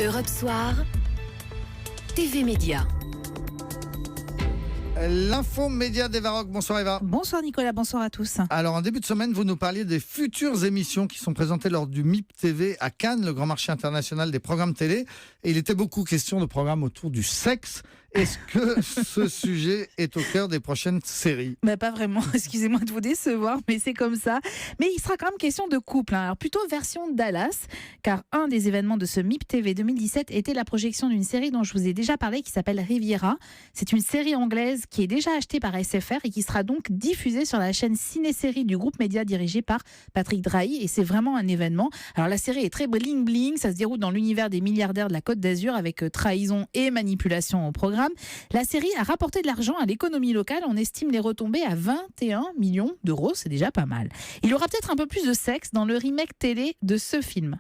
Europe Soir, TV Média. L'info média d'Eva Rock. Bonsoir Eva. Bonsoir Nicolas, bonsoir à tous. Alors en début de semaine, vous nous parliez des futures émissions qui sont présentées lors du MIP TV à Cannes, le grand marché international des programmes télé. Et il était beaucoup question de programmes autour du sexe. Est-ce que ce sujet est au cœur des prochaines séries ? Pas vraiment, excusez-moi de vous décevoir, mais c'est comme ça. Mais il sera quand même question de couple, Alors plutôt version Dallas, car un des événements de ce MIP TV 2017 était la projection d'une série dont je vous ai déjà parlé, qui s'appelle Riviera. C'est une série anglaise qui est déjà achetée par SFR et qui sera donc diffusée sur la chaîne Ciné-Série du groupe média dirigé par Patrick Drahi. Et c'est vraiment un événement. Alors la série est très bling-bling, ça se déroule dans l'univers des milliardaires de la Côte d'Azur avec trahison et manipulation au programme. La série a rapporté de l'argent à l'économie locale. On estime les retombées à 21 millions d'euros. C'est déjà pas mal. Il y aura peut-être un peu plus de sexe dans le remake télé de ce film.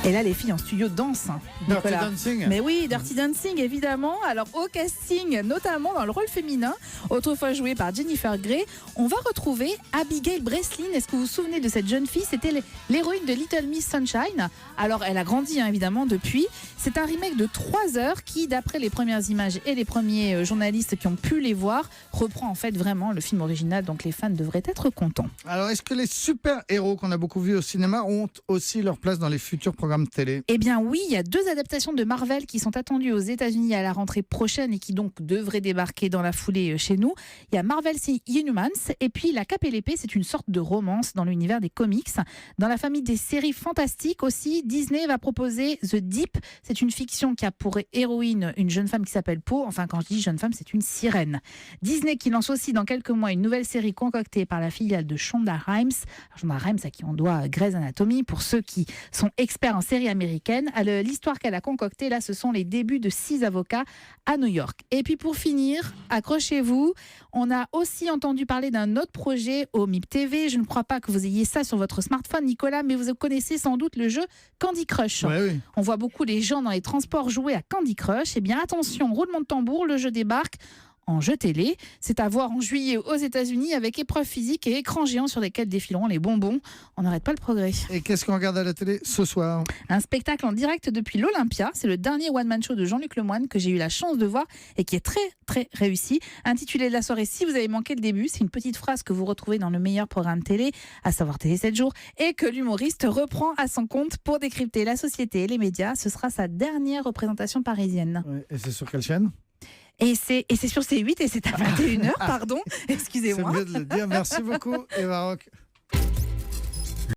Et là, les filles en studio dansent. Dirty Dancing. Mais oui, Dirty Dancing, évidemment. Alors, au casting, notamment dans le rôle féminin, autrefois joué par Jennifer Grey, on va retrouver Abigail Breslin. Est-ce que vous vous souvenez de cette jeune fille ? C'était l'héroïne de Little Miss Sunshine. Alors, elle a grandi, évidemment, depuis. C'est un remake de 3 heures qui, d'après les premières images et les premiers journalistes qui ont pu les voir, reprend en fait vraiment le film original. Donc, les fans devraient être contents. Alors, est-ce que les super-héros qu'on a beaucoup vus au cinéma ont aussi leur place dans les futurs programmes télé ? Eh bien oui, il y a 2 adaptations de Marvel qui sont attendues aux États-Unis à la rentrée prochaine et qui donc devraient débarquer dans la foulée chez nous. Il y a Marvel Inhumans et puis La Cape et l'Épée, c'est une sorte de romance dans l'univers des comics. Dans la famille des séries fantastiques aussi, Disney va proposer The Deep. C'est une fiction qui a pour héroïne une jeune femme qui s'appelle Poe. Enfin, quand je dis jeune femme, c'est une sirène. Disney qui lance aussi dans quelques mois une nouvelle série concoctée par la filiale de Shonda Rhimes. Shonda Rhimes à qui on doit Grey's Anatomy. Pour ceux qui sont experts en série américaine. L'histoire qu'elle a concoctée, là, ce sont les débuts de 6 avocats à New York. Et puis pour finir, accrochez-vous, on a aussi entendu parler d'un autre projet au MIP TV. Je ne crois pas que vous ayez ça sur votre smartphone, Nicolas, mais vous connaissez sans doute le jeu Candy Crush. Ouais, oui. On voit beaucoup les gens dans les transports jouer à Candy Crush. Eh bien, attention, roulement de tambour, le jeu débarque en jeu télé. C'est à voir en juillet aux États-Unis avec épreuves physiques et écrans géants sur lesquels défileront les bonbons. On n'arrête pas le progrès. Et qu'est-ce qu'on regarde à la télé ce soir ? Un spectacle en direct depuis l'Olympia. C'est le dernier one-man show de Jean-Luc Lemoyne que j'ai eu la chance de voir et qui est très, très réussi. Intitulé La soirée, si vous avez manqué le début, c'est une petite phrase que vous retrouvez dans le meilleur programme télé, à savoir Télé 7 jours, et que l'humoriste reprend à son compte pour décrypter la société et les médias. Ce sera sa dernière représentation parisienne. Ouais, et c'est sur quelle chaîne ? Et c'est sur C8 et c'est à 21h, pardon. Excusez-moi. C'est mieux de le dire. Merci beaucoup, Eva Rock.